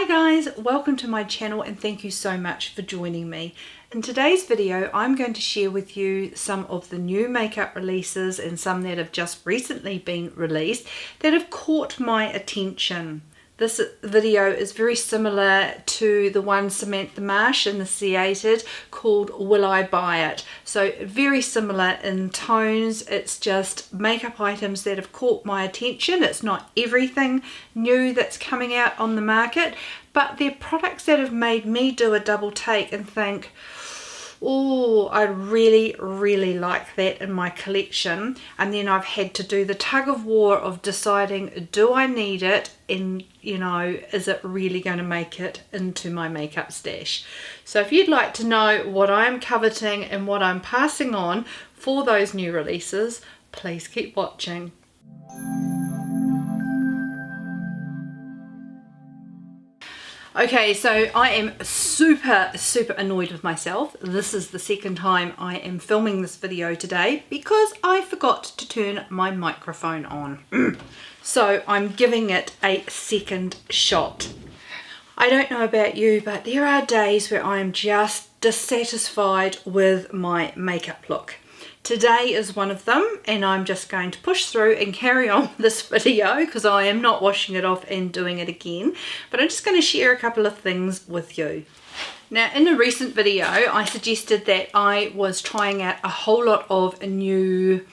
Hi guys, welcome to my channel and thank you so much for joining me. In today's video I'm going to share with you some of the new makeup releases and some that have just recently been released that have caught my attention. This video is very similar to the one Samantha Marsh initiated called Will I Buy It? So very similar in tones. It's just makeup items that have caught my attention. It's not everything new that's coming out on the market, but they're products that have made me do a double take and think, oh, I really like that in my collection. And then I've had to do the tug of war of deciding, do I need it? And you know, is it really going to make it into my makeup stash? So if you'd like to know what I'm coveting and what I'm passing on for those new releases, please keep watching. Okay, so I am super annoyed with myself. This is the second time I am filming this video today because I forgot to turn my microphone on. So I'm giving it a second shot. I don't know about you, but there are days where I am just dissatisfied with my makeup look. Today is one of them, and I'm just going to push through and carry on this video because I am not washing it off and doing it again, but I'm just going to share a couple of things with you. Now, in a recent video I suggested that I was trying out a whole lot of new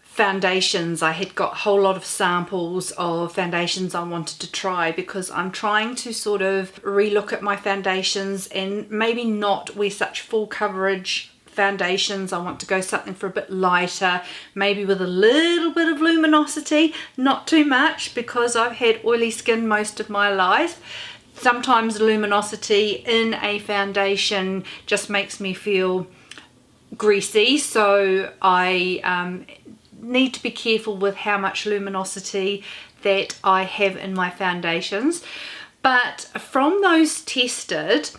foundations. I had got a whole lot of samples of foundations I wanted to try because I'm trying to sort of relook at my foundations and maybe not wear such full coverage foundations. I want to go something for a bit lighter, maybe with a little bit of luminosity, not too much because I've had oily skin most of my life. Sometimes luminosity in a foundation just makes me feel greasy, so I need to be careful with how much luminosity that I have in my foundations. But from those tested,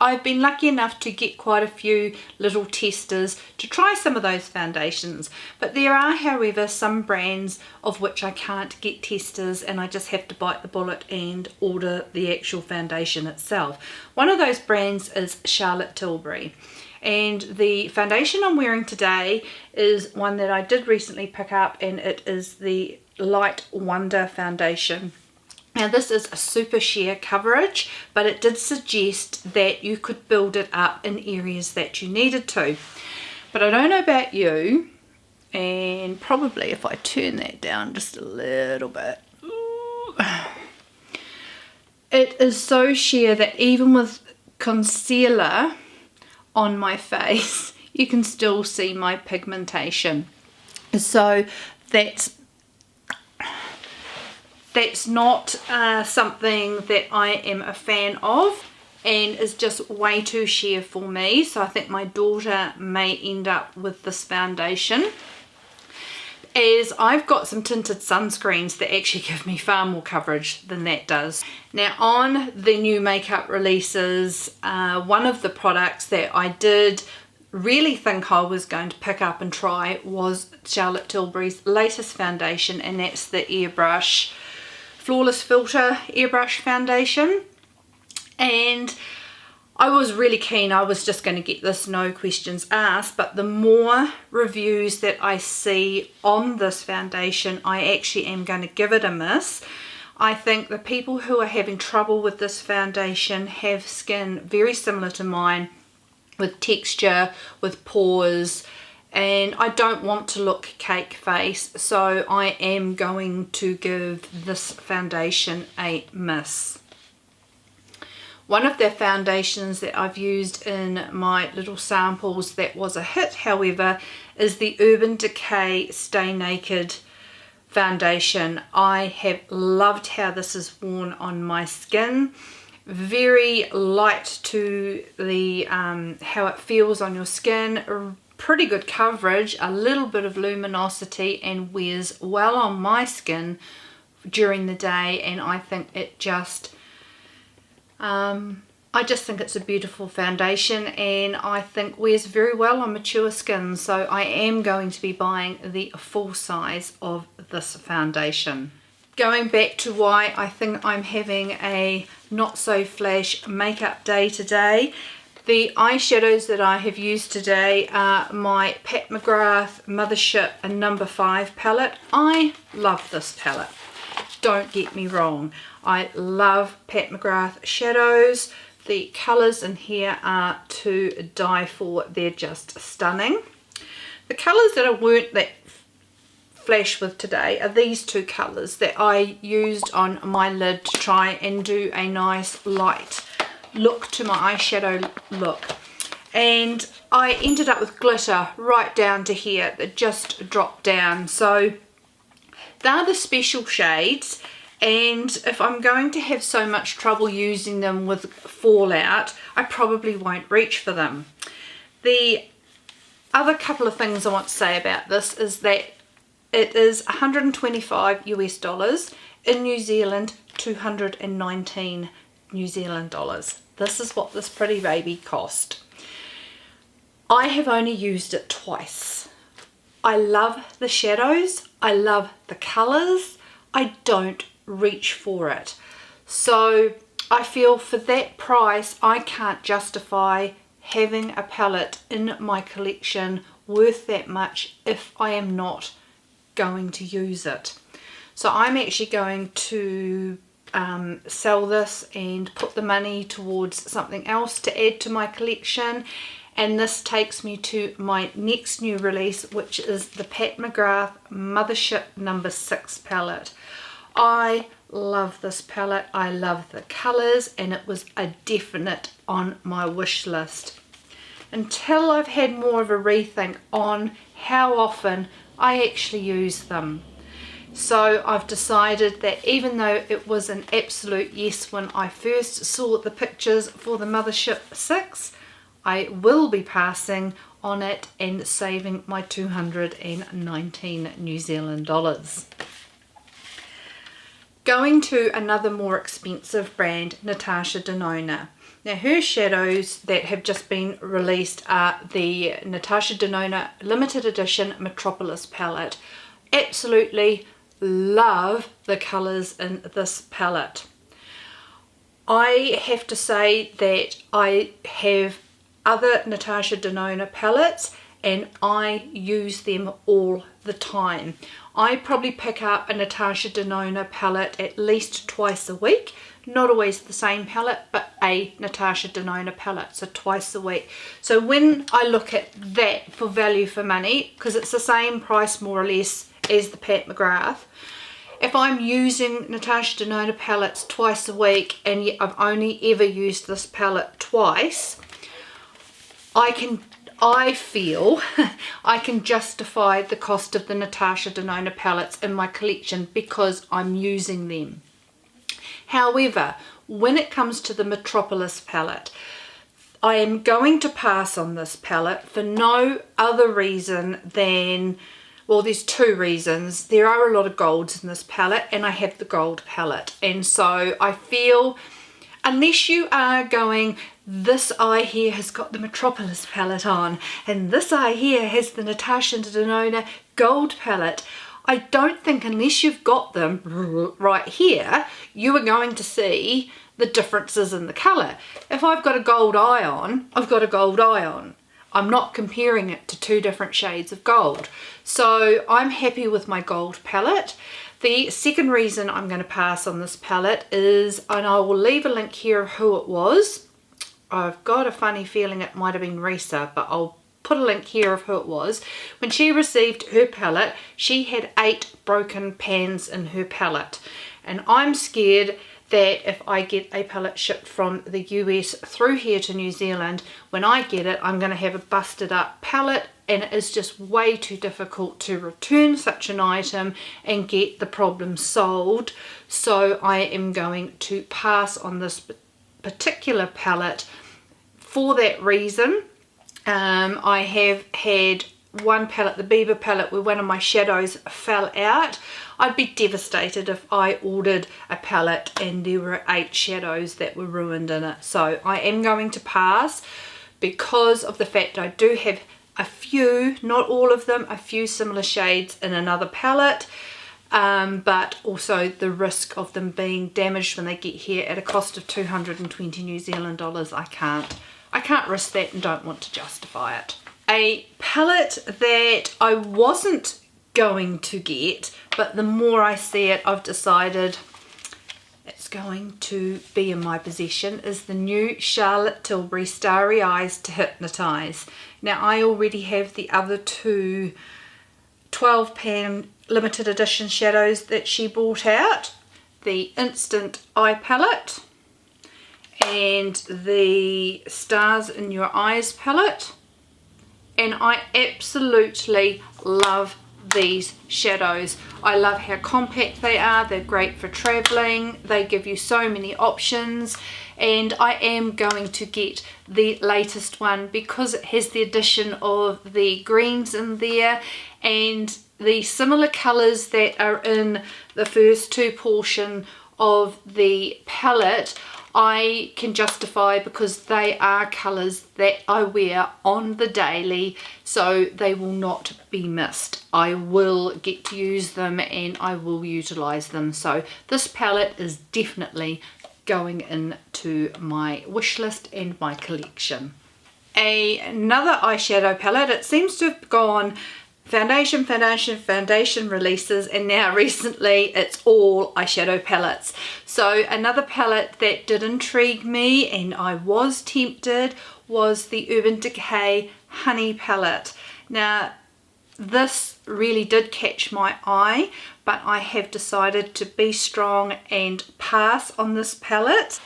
I've been lucky enough to get quite a few little testers to try some of those foundations, but there are, however, some brands of which I can't get testers and I just have to bite the bullet and order the actual foundation itself. One of those brands is Charlotte Tilbury, and the foundation I'm wearing today is one that I did recently pick up, and it is the Light Wonder foundation. Now this is a super sheer coverage, but it did suggest that you could build it up in areas that you needed to. But I don't know about you, and probably if I turn that down just a little bit, it is so sheer that even with concealer on my face, you can still see my pigmentation. So that's not something that I am a fan of, and is just way too sheer for me. So I think my daughter may end up with this foundation, as I've got some tinted sunscreens that actually give me far more coverage than that does. Now on the new makeup releases, one of the products that I did really think I was going to pick up and try was Charlotte Tilbury's latest foundation, and that's the Airbrush Flawless Filter Airbrush foundation. And I was really keen. I was just going to get this, no questions asked, but the more reviews that I see on this foundation, I actually am going to give it a miss. I think the people who are having trouble with this foundation have skin very similar to mine, with texture, with pores, and I don't want to look cake face, so I am going to give this foundation a miss. One of the foundations that I've used in my little samples that was a hit, however, is the Urban Decay Stay Naked foundation. I have loved how this is worn on my skin. Very light to the how it feels on your skin. Pretty good coverage, a little bit of luminosity, and wears well on my skin during the day, and I think it just I just think it's a beautiful foundation, and I think wears very well on mature skin, so I am going to be buying the full size of this foundation. Going back to why I think I'm having a not so flash makeup day today, the eyeshadows that I have used today are my Pat McGrath Mothership and number 5 palette. I love this palette. Don't get me wrong. I love Pat McGrath shadows. The colours in here are to die for. They're just stunning. The colours that I weren't that flash with today are these two colours that I used on my lid to try and do a nice light look to my eyeshadow look, and I ended up with glitter right down to here that just dropped down. So they're the special shades, and if I'm going to have so much trouble using them with fallout, I probably won't reach for them. The other couple of things I want to say about this is that it is 125 US dollars. In New Zealand, 219 New Zealand dollars. This is what this pretty baby cost. I have only used it twice. I love the shadows. I love the colours. I don't reach for it. So I feel for that price, I can't justify having a palette in my collection worth that much if I am not going to use it. So I'm actually going to sell this and put the money towards something else to add to my collection, and this takes me to my next new release, which is the Pat McGrath Mothership number 6 palette. I love this palette. I love the colours, and it was a definite on my wish list until I've had more of a rethink on how often I actually use them. So I've decided that even though it was an absolute yes when I first saw the pictures for the Mothership 6, I will be passing on it and saving my 219 New Zealand dollars. Going to another more expensive brand, Natasha Denona. Now her shadows that have just been released are the Natasha Denona limited edition Metropolis palette. Absolutely love the colours in this palette. I have to say that I have other Natasha Denona palettes and I use them all the time. I probably pick up a Natasha Denona palette at least twice a week. Not always the same palette, but a Natasha Denona palette, so twice a week. So when I look at that for value for money, because it's the same price more or less as the Pat McGrath, if I'm using Natasha Denona palettes twice a week and yet I've only ever used this palette twice, I feel I can justify the cost of the Natasha Denona palettes in my collection because I'm using them. However, when it comes to the Metropolis palette, I am going to pass on this palette for no other reason than, well, there's two reasons. There are a lot of golds in this palette and I have the gold palette, and so I feel unless you are going, this eye here has got the Metropolis palette on and this eye here has the Natasha Denona gold palette, I don't think unless you've got them right here, you are going to see the differences in the colour. If I've got a gold eye on, I've got a gold eye on. I'm not comparing it to two different shades of gold. So I'm happy with my gold palette. The second reason I'm going to pass on this palette is, and I will leave a link here of who it was. I've got a funny feeling it might have been Risa, but I'll put a link here of who it was. When she received her palette, she had 8 broken pans in her palette, and I'm scared that if I get a palette shipped from the US through here to New Zealand, when I get it, I'm going to have a busted up palette, and it is just way too difficult to return such an item and get the problem solved. So I am going to pass on this particular palette for that reason. I have had one palette, the Bieber palette, where one of my shadows fell out. I'd be devastated if I ordered a palette and there were 8 shadows that were ruined in it. So I am going to pass because of the fact I do have a few, not all of them, a few similar shades in another palette. but also the risk of them being damaged when they get here at a cost of 220 New Zealand dollars. I can't risk that and don't want to justify it. A palette that I wasn't going to get, but the more I see it, I've decided it's going to be in my possession, is the new Charlotte Tilbury Starry Eyes to Hypnotise. Now, I already have the other two 12 pan limited edition shadows that she brought out, the Instant Eye palette and the Stars in Your Eyes palette, and I absolutely love these shadows. I love how compact they are. They're great for traveling. They give you so many options, and I am going to get the latest one because it has the addition of the greens in there and the similar colors that are in the first two portion of the palette. I can justify because they are colours that I wear on the daily, so they will not be missed. I will get to use them and I will utilise them. So this palette is definitely going into my wish list and my collection. Another eyeshadow palette, it seems to have gone foundation releases, and now recently it's all eyeshadow palettes. So another palette that did intrigue me and I was tempted was the Urban Decay Honey palette. Now this really did catch my eye, but I have decided to be strong and pass on this palette.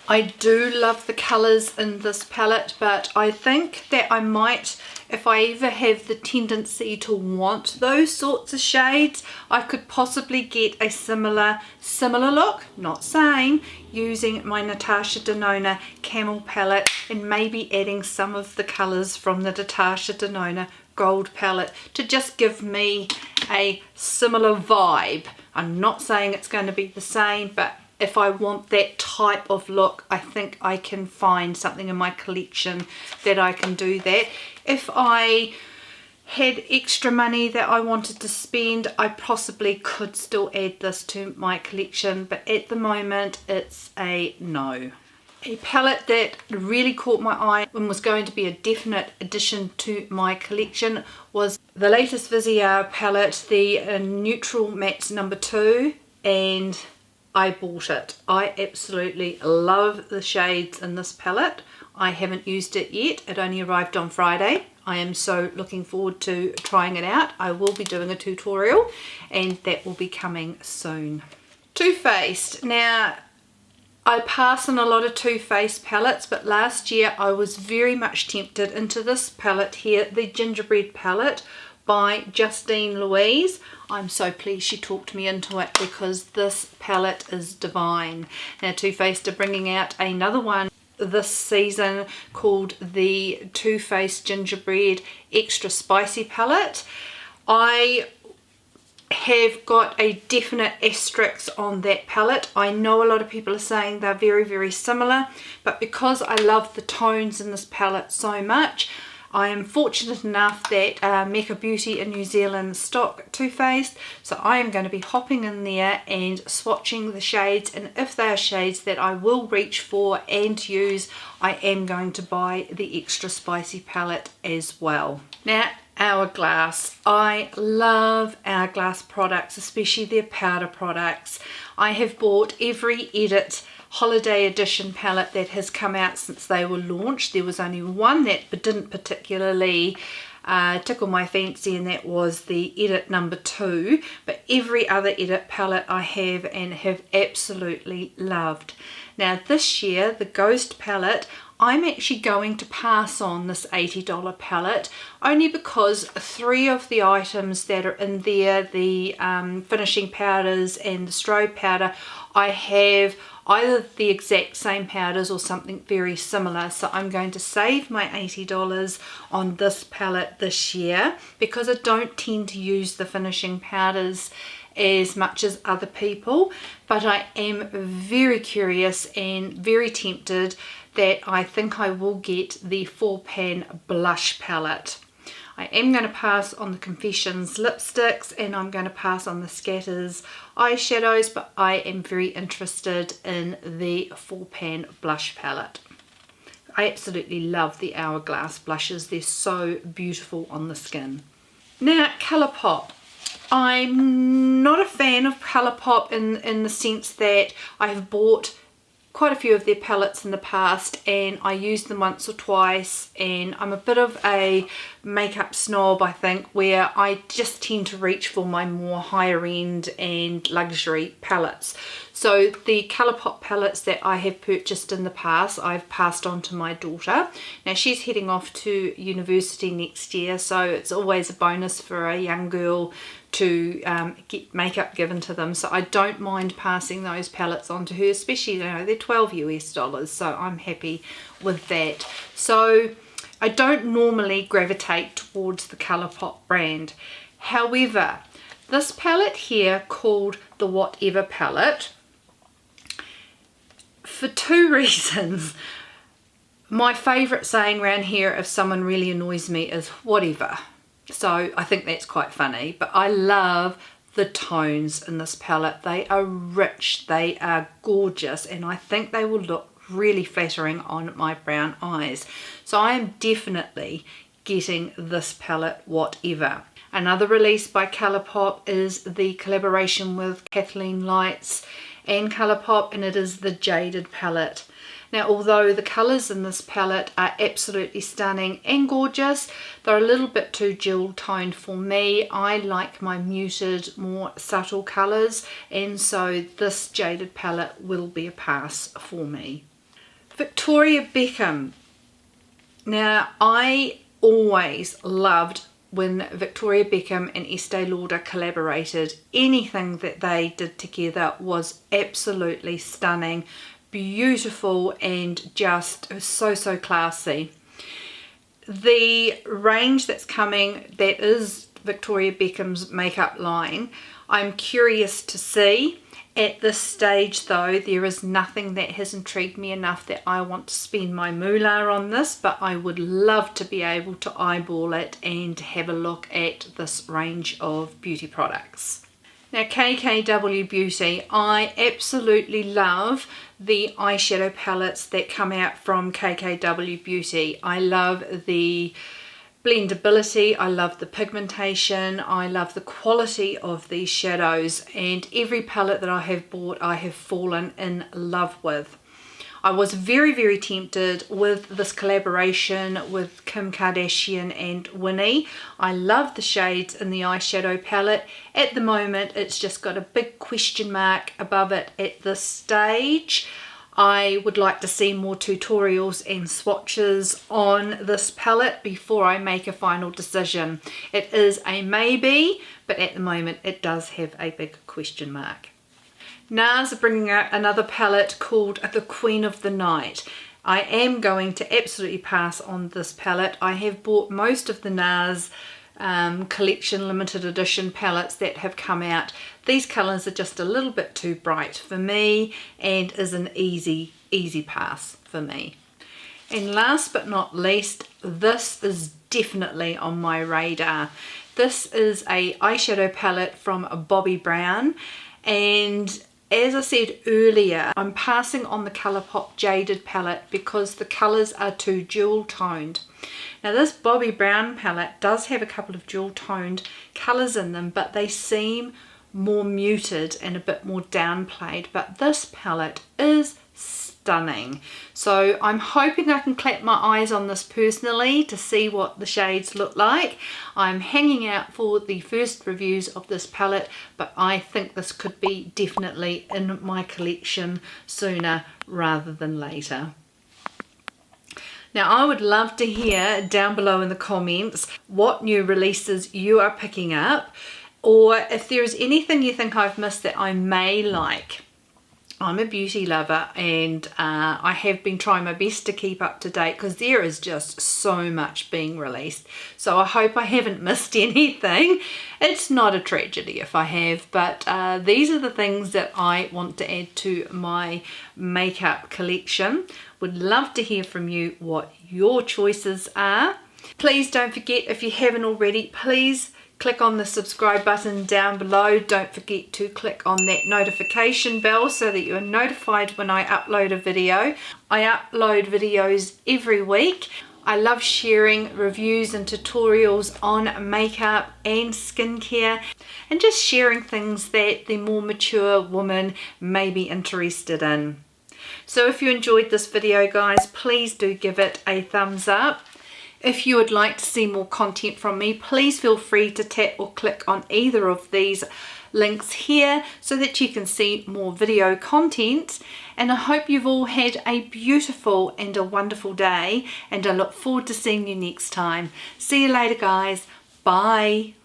I do love the colours in this palette, but I think that I might, if I ever have the tendency to want those sorts of shades, I could possibly get a similar look, not same, using my Natasha Denona Camel palette and maybe adding some of the colours from the Natasha Denona Gold palette to just give me a similar vibe. I'm not saying it's going to be the same, but if I want that type of look, I think I can find something in my collection that I can do that. If I had extra money that I wanted to spend, I possibly could still add this to my collection, but at the moment it's a no. A palette that really caught my eye and was going to be a definite addition to my collection was the latest Viseart palette, the Neutral Mattes number 2, and I bought it. I absolutely love the shades in this palette. I haven't used it yet. It only arrived on Friday. I am so looking forward to trying it out. I will be doing a tutorial and that will be coming soon. Too Faced. Now, I pass on a lot of Too Faced palettes, but last year I was very much tempted into this palette here, the Gingerbread palette by Justine Louise. I'm so pleased she talked me into it because this palette is divine. Now Too Faced are bringing out another one this season called the Too Faced Gingerbread Extra Spicy palette. I have got a definite asterisk on that palette. I know a lot of people are saying they're very similar, but because I love the tones in this palette so much, I am fortunate enough that Mecca Beauty in New Zealand stock Too Faced, so I am going to be hopping in there and swatching the shades, and if they are shades that I will reach for and use, I am going to buy the Extra Spicy palette as well. Now, Hourglass. I love Hourglass products, especially their powder products. I have bought every Edit holiday edition palette that has come out since they were launched. There was only one that didn't particularly tickle my fancy, and that was the Edit number 2, but every other Edit palette I have and have absolutely loved. Now this year, the Ghost palette, I'm actually going to pass on this $80 palette only because 3 of the items that are in there, the finishing powders and the strobe powder, I have either the exact same powders or something very similar, so I'm going to save my $80 on this palette this year because I don't tend to use the finishing powders as much as other people, but I am very curious and very tempted that I think I will get the 4-pan blush palette. I am going to pass on the Confessions lipsticks, and I'm going to pass on the Scatters eyeshadows, but I am very interested in the 4-pan blush palette. I absolutely love the Hourglass blushes. They're so beautiful on the skin. Now, Colourpop. I'm not a fan of Colourpop in the sense that I have bought quite a few of their palettes in the past and I used them once or twice, and I'm a bit of a makeup snob, I think, where I just tend to reach for my more higher end and luxury palettes. So the Colourpop palettes that I have purchased in the past, I've passed on to my daughter. Now she's heading off to university next year, so it's always a bonus for a young girl to get makeup given to them. So I don't mind passing those palettes on to her, especially, you know, they're $12 US, so I'm happy with that. So I don't normally gravitate towards the Colourpop brand. However, this palette here called the Whatever palette, for two reasons. My favourite saying around here if someone really annoys me is whatever. So I think that's quite funny, but I love the tones in this palette. They are rich, they are gorgeous, and I think they will look really flattering on my brown eyes. So I am definitely getting this palette, Whatever. Another release by Colourpop is the collaboration with Kathleen Lights and Colourpop, and it is the Jaded palette. Now, although the colours in this palette are absolutely stunning and gorgeous, they're a little bit too jewel toned for me. I like my muted, more subtle colours, and so this Jaded palette will be a pass for me. Victoria Beckham. Now, I always loved when Victoria Beckham and Estee Lauder collaborated. Anything that they did together was absolutely stunning, beautiful, and just so classy. The range that's coming, that is Victoria Beckham's makeup line, I'm curious to see. At this stage though, there is nothing that has intrigued me enough that I want to spend my moolah on this, but I would love to be able to eyeball it and have a look at this range of beauty products. Now, KKW Beauty, I absolutely love the eyeshadow palettes that come out from KKW Beauty. I love the blendability, I love the pigmentation, I love the quality of these shadows, and every palette that I have bought I have fallen in love with. I was very tempted with this collaboration with Kim Kardashian and Winnie. I love the shades in the eyeshadow palette. At the moment it's just got a big question mark above it at this stage. I would like to see more tutorials and swatches on this palette before I make a final decision. It is a maybe, but at the moment it does have a big question mark. NARS are bringing out another palette called The Queen of the Night. I am going to absolutely pass on this palette. I have bought most of the NARS collection limited edition palettes that have come out. These colours are just a little bit too bright for me and is an easy pass for me. And last but not least, this is definitely on my radar. This is a eyeshadow palette from Bobbi Brown, and as I said earlier, I'm passing on the Colourpop Jaded palette because the colours are too jewel toned. Now this Bobbi Brown palette does have a couple of jewel toned colours in them, but they seem more muted and a bit more downplayed, but this palette is stunning. So I'm hoping I can clap my eyes on this personally to see what the shades look like. I'm hanging out for the first reviews of this palette, but I think this could be definitely in my collection sooner rather than later. Now I would love to hear down below in the comments what new releases you are picking up, or if there is anything you think I've missed that I may like. I'm a beauty lover, and I have been trying my best to keep up to date because there is just so much being released. So I hope I haven't missed anything. It's not a tragedy if I have, but these are the things that I want to add to my makeup collection. Would love to hear from you what your choices are. Please don't forget, if you haven't already, please click on the subscribe button down below. Don't forget to click on that notification bell so that you're notified when I upload a video. I upload videos every week. I love sharing reviews and tutorials on makeup and skincare, and just sharing things that the more mature woman may be interested in. So if you enjoyed this video, guys, please do give it a thumbs up. If you would like to see more content from me, please feel free to tap or click on either of these links here so that you can see more video content. And I hope you've all had a beautiful and a wonderful day, and I look forward to seeing you next time. See you later, guys. Bye.